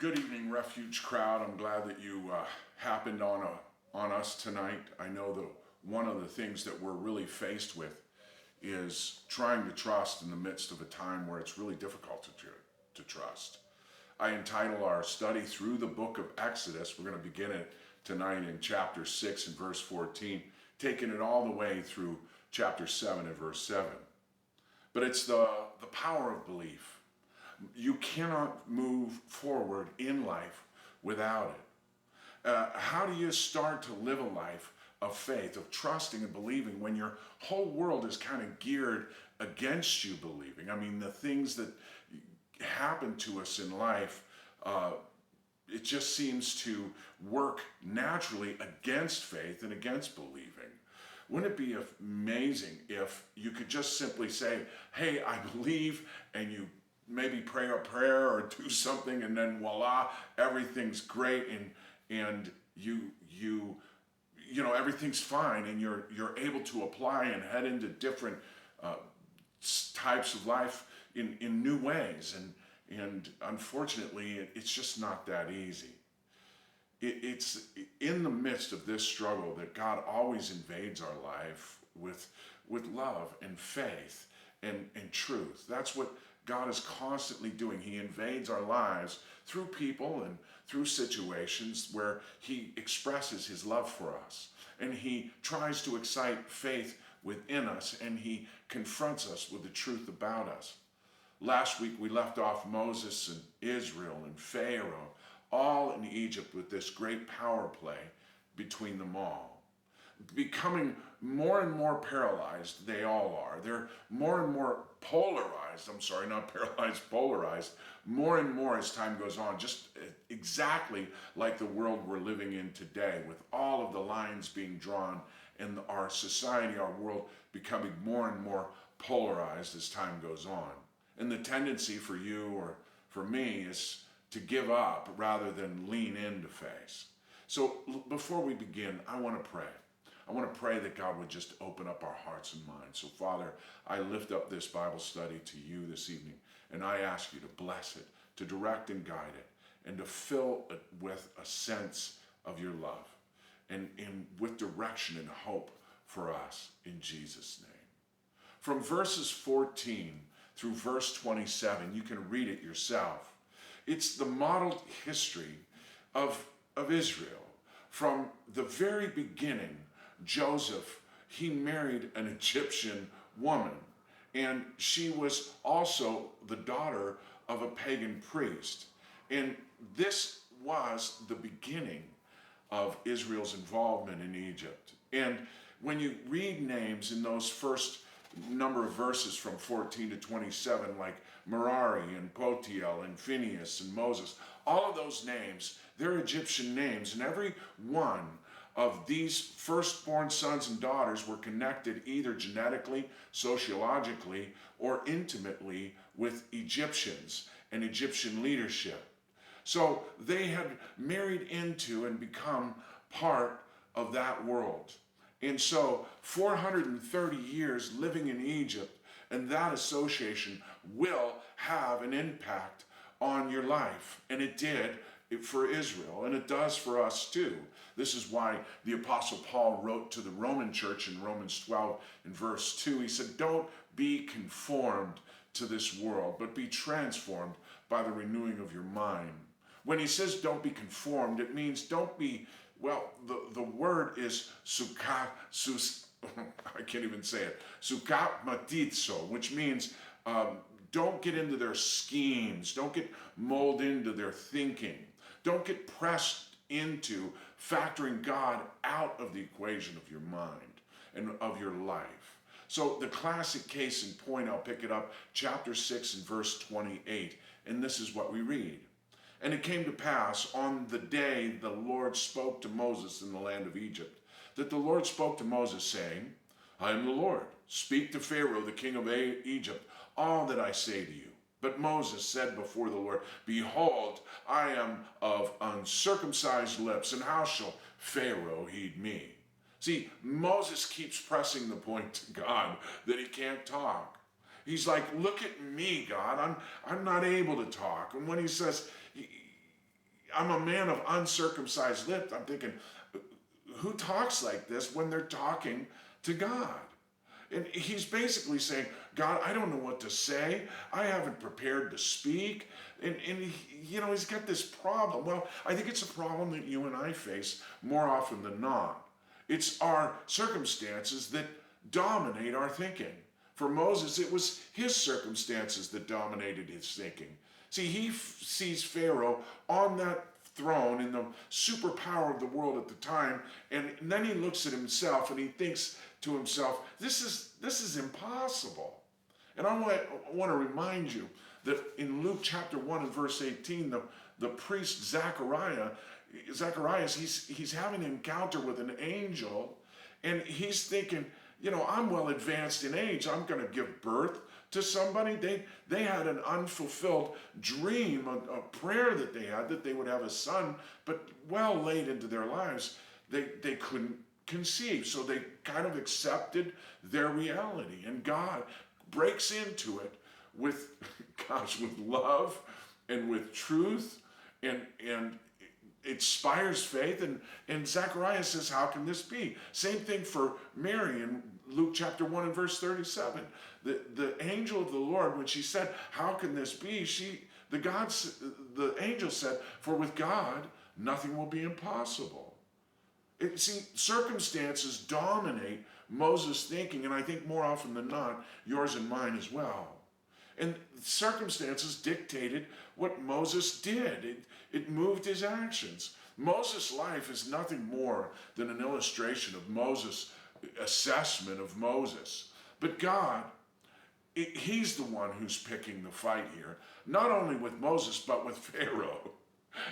Good evening, Refuge crowd. I'm glad that you happened on us tonight. I know that one of the things that we're really faced with is trying to trust in the midst of a time where it's really difficult to trust. I entitle our study through the book of Exodus. We're going to begin it tonight in chapter 6 and verse 14, taking it all the way through chapter 7 and verse 7. But it's the power of belief. You cannot move forward in life without it. How do you start to live a life of faith, of trusting and believing when your whole world is kind of geared against you believing? I mean, the things that happen to us in life, it just seems to work naturally against faith and against believing. Wouldn't it be amazing if you could just simply say, hey, I believe, and you maybe pray a prayer or do something, and then voila, everything's great, and you know everything's fine, and you're able to apply and head into different types of life in new ways, and unfortunately it's just not that easy. It's in the midst of this struggle that God always invades our life with love and faith and truth. That's what God is constantly doing. He invades our lives through people and through situations where he expresses his love for us. And he tries to excite faith within us, and he confronts us with the truth about us. Last week we left off Moses and Israel and Pharaoh, all in Egypt with this great power play between them all. Becoming more and more paralyzed, they all are. They're more and more polarized. I'm sorry, not paralyzed, polarized. More and more as time goes on, just exactly like the world we're living in today, with all of the lines being drawn and our society, our world becoming more and more polarized as time goes on. And the tendency for you or for me is to give up rather than lean into faith. So before we begin, I want to pray. I want to pray that God would just open up our hearts and minds. So Father, I lift up this Bible study to you this evening, and I ask you to bless it, to direct and guide it, and to fill it with a sense of your love, and with direction and hope for us in Jesus' name. From verses 14 through verse 27, you can read it yourself. It's the modeled history of Israel. From the very beginning, Joseph, he married an Egyptian woman, and she was also the daughter of a pagan priest. And this was the beginning of Israel's involvement in Egypt. And when you read names in those first number of verses from 14 to 27, like Merari and Potiel and Phineas and Moses, all of those names, they're Egyptian names, and every one of these firstborn sons and daughters were connected either genetically, sociologically, or intimately with Egyptians and Egyptian leadership. So they had married into and become part of that world. And so 430 years living in Egypt and that association will have an impact on your life. And it did for Israel, and it does for us too. This is why the Apostle Paul wrote to the Roman church in Romans 12 in verse 2. He said, don't be conformed to this world, but be transformed by the renewing of your mind. When he says don't be conformed, it means don't be, well, the word is I can't even say it, sukapmatizo, which means don't get into their schemes, don't get molded into their thinking, don't get pressed into factoring God out of the equation of your mind and of your life. So the classic case in point, I'll pick it up, chapter 6 and verse 28, and this is what we read. And it came to pass on the day the Lord spoke to Moses in the land of Egypt, that the Lord spoke to Moses, saying, I am the Lord. Speak to Pharaoh, the king of Egypt, all that I say to you. But Moses said before the Lord, behold, I am of uncircumcised lips, and how shall Pharaoh heed me? See, Moses keeps pressing the point to God that he can't talk. He's like, look at me, God. I'm not able to talk. And when he says, I'm a man of uncircumcised lips. I'm thinking, who talks like this when they're talking to God? And he's basically saying, God, I don't know what to say. I haven't prepared to speak. And he's got this problem. Well, I think it's a problem that you and I face more often than not. It's our circumstances that dominate our thinking. For Moses, it was his circumstances that dominated his thinking. See, he sees Pharaoh on that throne in the superpower of the world at the time, and then he looks at himself and he thinks to himself, this is impossible. And I want to remind you that in Luke chapter 1 and verse 18, the priest Zacharias, he's having an encounter with an angel, and he's thinking, I'm well advanced in age. I'm going to give birth to somebody. They had an unfulfilled dream, a prayer that they had, that they would have a son, but well late into their lives, they couldn't conceive. So they kind of accepted their reality. And God breaks into it with love and with truth, and inspires faith, and Zechariah says, how can this be? Same thing for Mary in Luke chapter 1 and verse 37. The angel of the Lord, when she said, how can this be? The angel said, for with God, nothing will be impossible. Circumstances dominate Moses' thinking, and I think more often than not, yours and mine as well. And circumstances dictated what Moses did. It moved his actions. Moses' life is nothing more than an illustration of Moses' assessment of Moses. But God, he's the one who's picking the fight here, not only with Moses, but with Pharaoh.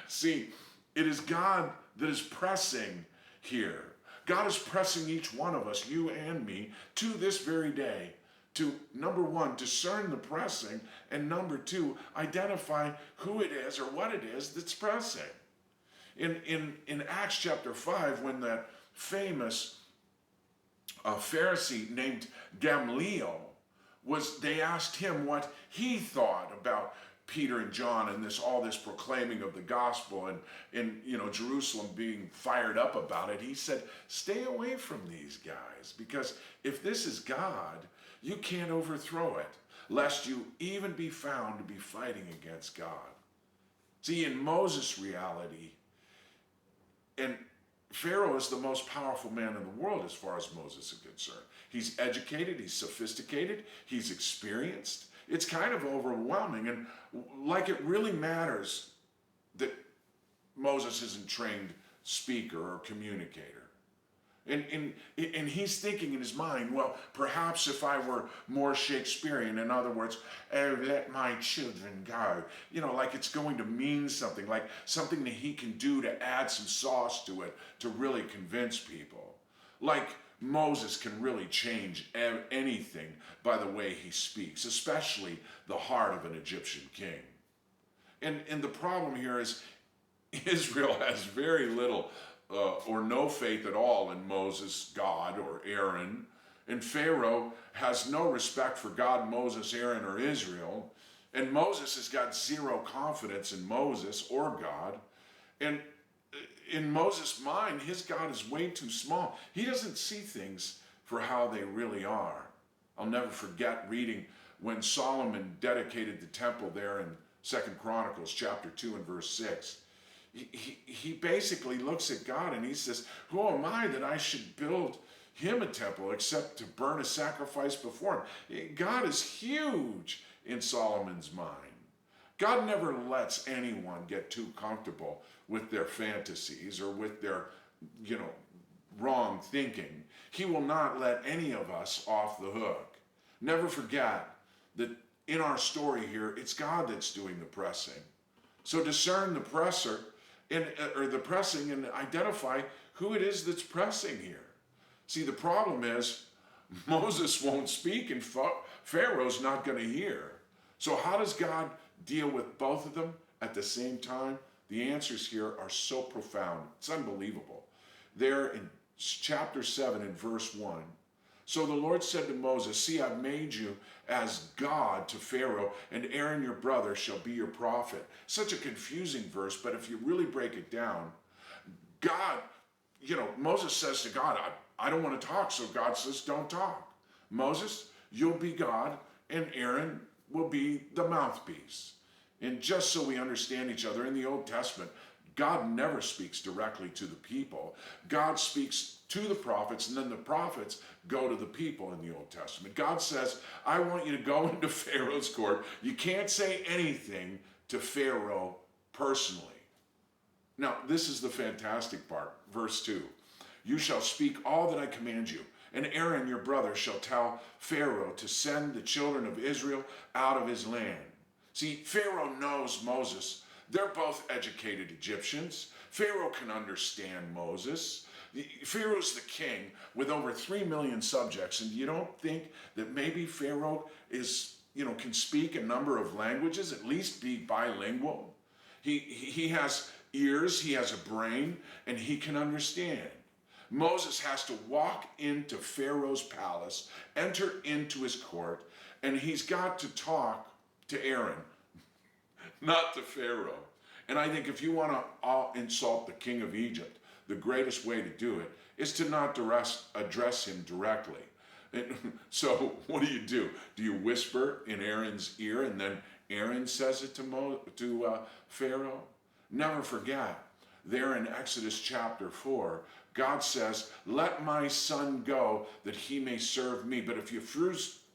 See, it is God that is pressing here. God is pressing each one of us, you and me, to this very day, to, number one, discern the pressing, and number two, identify who it is or what it is that's pressing. In Acts chapter 5, when that famous Pharisee named Gamaliel they asked him what he thought about Peter and John and all this proclaiming of the gospel and Jerusalem being fired up about it. He said, stay away from these guys, because if this is God, you can't overthrow it, lest you even be found to be fighting against God. See, in Moses' reality, and Pharaoh is the most powerful man in the world as far as Moses is concerned. He's educated, he's sophisticated, he's experienced. It's kind of overwhelming, and like it really matters that Moses isn't trained speaker or communicator. And he's thinking in his mind, well, perhaps if I were more Shakespearean, in other words, oh, let my children go, like it's going to mean something, like something that he can do to add some sauce to it, to really convince people. Like Moses can really change anything by the way he speaks, especially the heart of an Egyptian king. And the problem here is Israel has very little or no faith at all in Moses, God, or Aaron. And Pharaoh has no respect for God, Moses, Aaron, or Israel. And Moses has got zero confidence in Moses or God. And in Moses' mind, his God is way too small. He doesn't see things for how they really are. I'll never forget reading when Solomon dedicated the temple there in 2 Chronicles chapter 2 and verse 6. He basically looks at God and he says, who am I that I should build him a temple except to burn a sacrifice before him? God is huge in Solomon's mind. God never lets anyone get too comfortable with their fantasies or with their, wrong thinking. He will not let any of us off the hook. Never forget that in our story here, it's God that's doing the pressing. So discern the presser, or the pressing, and identify who it is that's pressing here. See, the problem is Moses won't speak and Pharaoh's not going to hear. So how does God deal with both of them at the same time? The answers here are so profound. It's unbelievable. There in chapter 7 and verse 1, So the Lord said to Moses, see, I've made you as God to Pharaoh, and Aaron your brother shall be your prophet. Such a confusing verse, but if you really break it down, God, Moses says to God, I don't want to talk, so God says, don't talk. Moses, you'll be God, and Aaron will be the mouthpiece. And just so we understand each other, in the Old Testament, God never speaks directly to the people. God speaks to the prophets, and then the prophets go to the people in the Old Testament. God says, I want you to go into Pharaoh's court. You can't say anything to Pharaoh personally. Now, this is the fantastic part. Verse 2. You shall speak all that I command you, and Aaron your brother shall tell Pharaoh to send the children of Israel out of his land. See, Pharaoh knows Moses. They're both educated Egyptians. Pharaoh can understand Moses. Pharaoh's the king with over 3 million subjects, and you don't think that maybe Pharaoh can speak a number of languages, at least be bilingual? He has ears, he has a brain, and he can understand. Moses has to walk into Pharaoh's palace, enter into his court, and he's got to talk to Aaron, not to Pharaoh. And I think if you want to insult the king of Egypt, the greatest way to do it is to not address him directly. And so what do? Do you whisper in Aaron's ear and then Aaron says it to Pharaoh? Never forget, there in Exodus chapter 4, God says, let my son go that he may serve me. But if you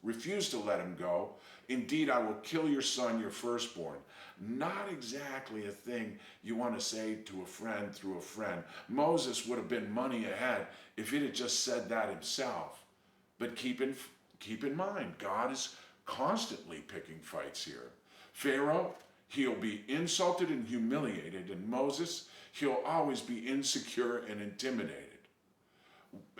refuse to let him go, indeed I will kill your son, your firstborn. Not exactly a thing you want to say to a friend through a friend. Moses would have been money ahead if he'd have just said that himself. But keep in mind, God is constantly picking fights here. Pharaoh, he'll be insulted and humiliated, and Moses, he'll always be insecure and intimidated.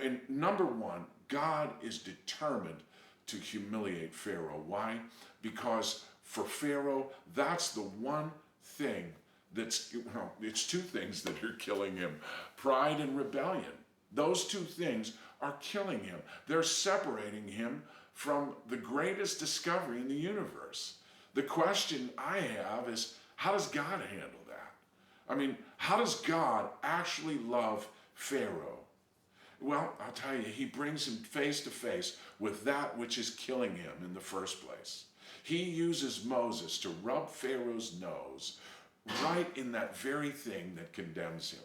And number one, God is determined to humiliate Pharaoh. Why? Because for Pharaoh, that's the one thing it's two things that are killing him. Pride and rebellion. Those two things are killing him. They're separating him from the greatest discovery in the universe. The question I have is, how does God handle that? I mean, how does God actually love Pharaoh? Well, I'll tell you, he brings him face to face with that which is killing him in the first place. He uses Moses to rub Pharaoh's nose right in that very thing that condemns him.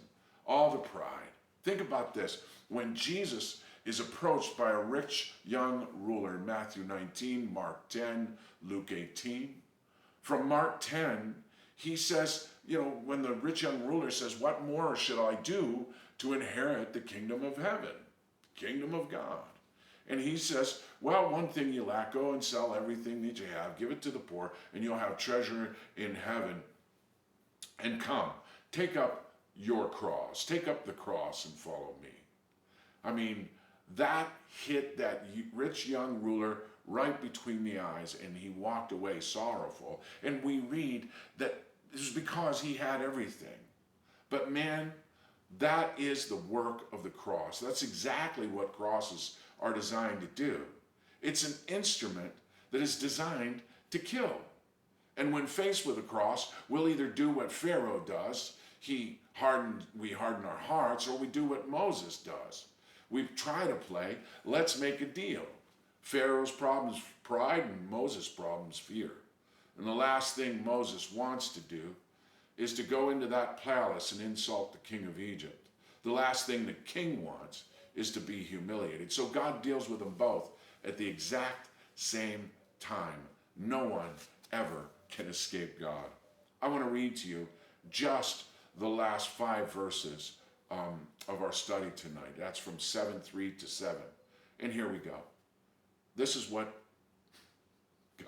All the pride. Think about this. When Jesus is approached by a rich young ruler in Matthew 19, Mark 10, Luke 18. From Mark 10, he says, when the rich young ruler says, what more should I do to inherit the kingdom of heaven, kingdom of God? And he says, well, one thing you lack, go and sell everything that you have, give it to the poor, and you'll have treasure in heaven. And come, take up your cross, take up the cross and follow me. I mean, that hit that rich young ruler right between the eyes, and he walked away sorrowful. And we read that it was because he had everything. But man, that is the work of the cross. That's exactly what crosses are designed to do. It's an instrument that is designed to kill. And when faced with a cross, we'll either do what Pharaoh does, we harden our hearts, or we do what Moses does. We try to play, let's make a deal. Pharaoh's problem is pride, and Moses' problem is fear. And the last thing Moses wants to do is to go into that palace and insult the king of Egypt. The last thing the king wants is to be humiliated. So God deals with them both at the exact same time. No one ever can escape God. I want to read to you just the last 5 verses of our study tonight. That's from 7:3 to 7. And here we go. This is what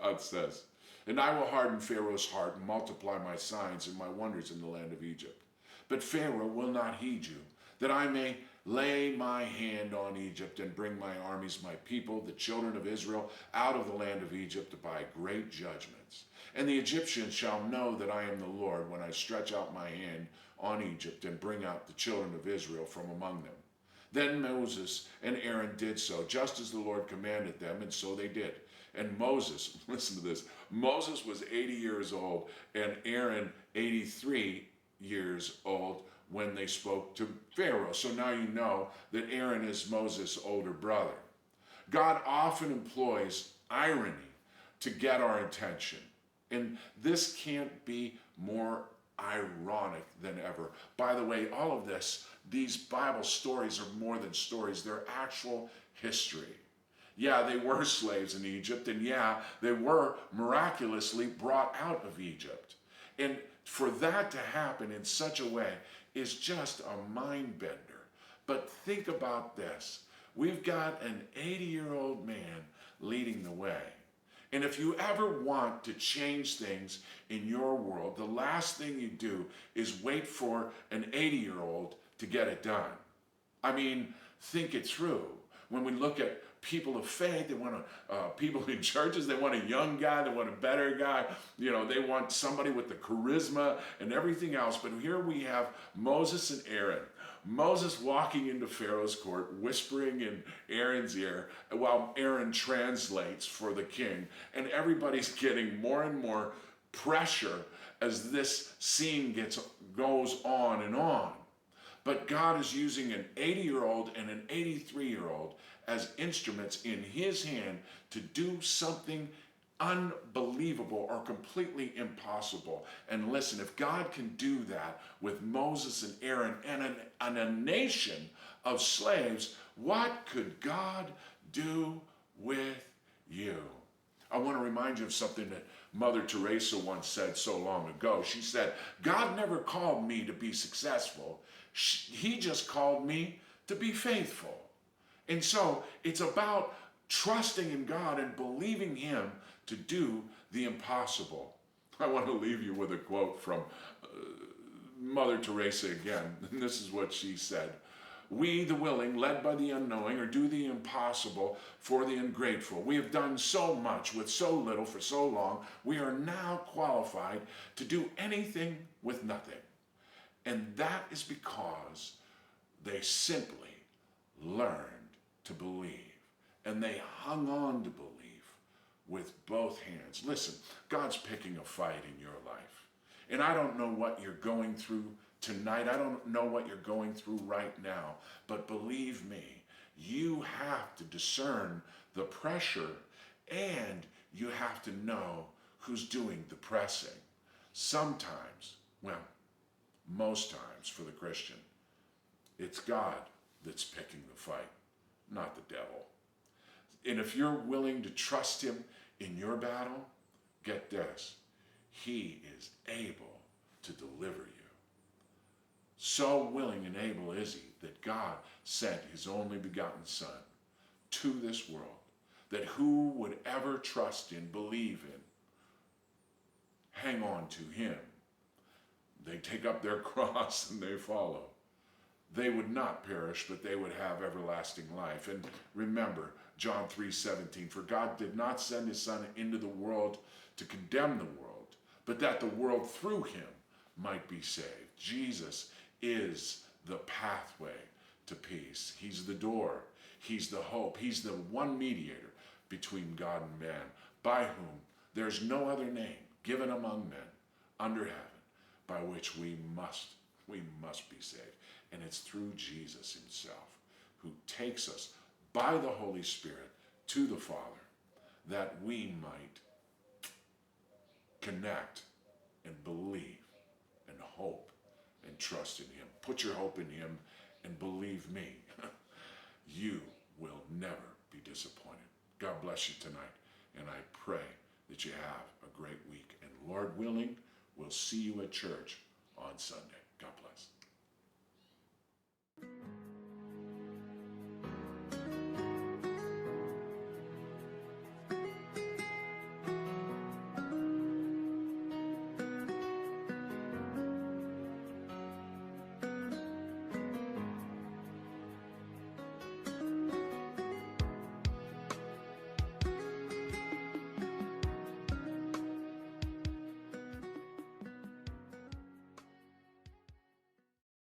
God says. And I will harden Pharaoh's heart and multiply my signs and my wonders in the land of Egypt. But Pharaoh will not heed you, that I may lay my hand on Egypt and bring my armies, my people, the children of Israel, out of the land of Egypt by great judgments. And the Egyptians shall know that I am the Lord when I stretch out my hand on Egypt and bring out the children of Israel from among them. Then Moses and Aaron did so, just as the Lord commanded them, and so they did. And Moses, listen to this, Moses was 80 years old and Aaron 83 years old when they spoke to Pharaoh. So now you know that Aaron is Moses' older brother. God often employs irony to get our attention. And this can't be more ironic than ever. By the way, all of this, these Bible stories are more than stories, they're actual history. Yeah, they were slaves in Egypt, and yeah, they were miraculously brought out of Egypt. And for that to happen in such a way is just a mind bender. But think about this. We've got an 80-year-old man leading the way. And if you ever want to change things in your world, the last thing you do is wait for an 80-year-old to get it done. I mean, think it through. When we look at people of faith, they want people in churches, they want a young guy, they want a better guy, they want somebody with the charisma and everything else. But here we have Moses and Aaron. Moses walking into Pharaoh's court, whispering in Aaron's ear while Aaron translates for the king. And everybody's getting more and more pressure as this scene goes on and on. But God is using an 80-year-old and an 83-year-old as instruments in his hand to do something unbelievable or completely impossible. And listen, if God can do that with Moses and Aaron and a nation of slaves, what could God do with you? I want to remind you of something that Mother Teresa once said so long ago. She said, God never called me to be successful. He just called me to be faithful. And so it's about trusting in God and believing him to do the impossible. I want to leave you with a quote from Mother Teresa again. And this is what she said. We, the willing, led by the unknowing, or do the impossible for the ungrateful. We have done so much with so little for so long. We are now qualified to do anything with nothing. And that is because they simply learned to believe. And they hung on to believe with both hands. Listen, God's picking a fight in your life. And I don't know what you're going through tonight. I don't know what you're going through right now. But believe me, you have to discern the pressure and you have to know who's doing the pressing. Sometimes, most times for the Christian, it's God that's picking the fight, not the devil. And if you're willing to trust him in your battle, get this, he is able to deliver you. So willing and able is he that God sent his only begotten Son to this world, that who would ever trust in, believe in, hang on to him, they take up their cross and they follow. They would not perish, but they would have everlasting life. And remember, John 3:17, for God did not send his Son into the world to condemn the world, but that the world through him might be saved. Jesus is the pathway to peace. He's the door. He's the hope. He's the one mediator between God and man, by whom there's no other name given among men under heaven by which we must be saved. And it's through Jesus himself, who takes us by the Holy Spirit to the Father, that we might connect and believe and hope and trust in him. Put your hope in him and believe me, you will never be disappointed. God bless you tonight, and I pray that you have a great week. And Lord willing, we'll see you at church on Sunday. God bless.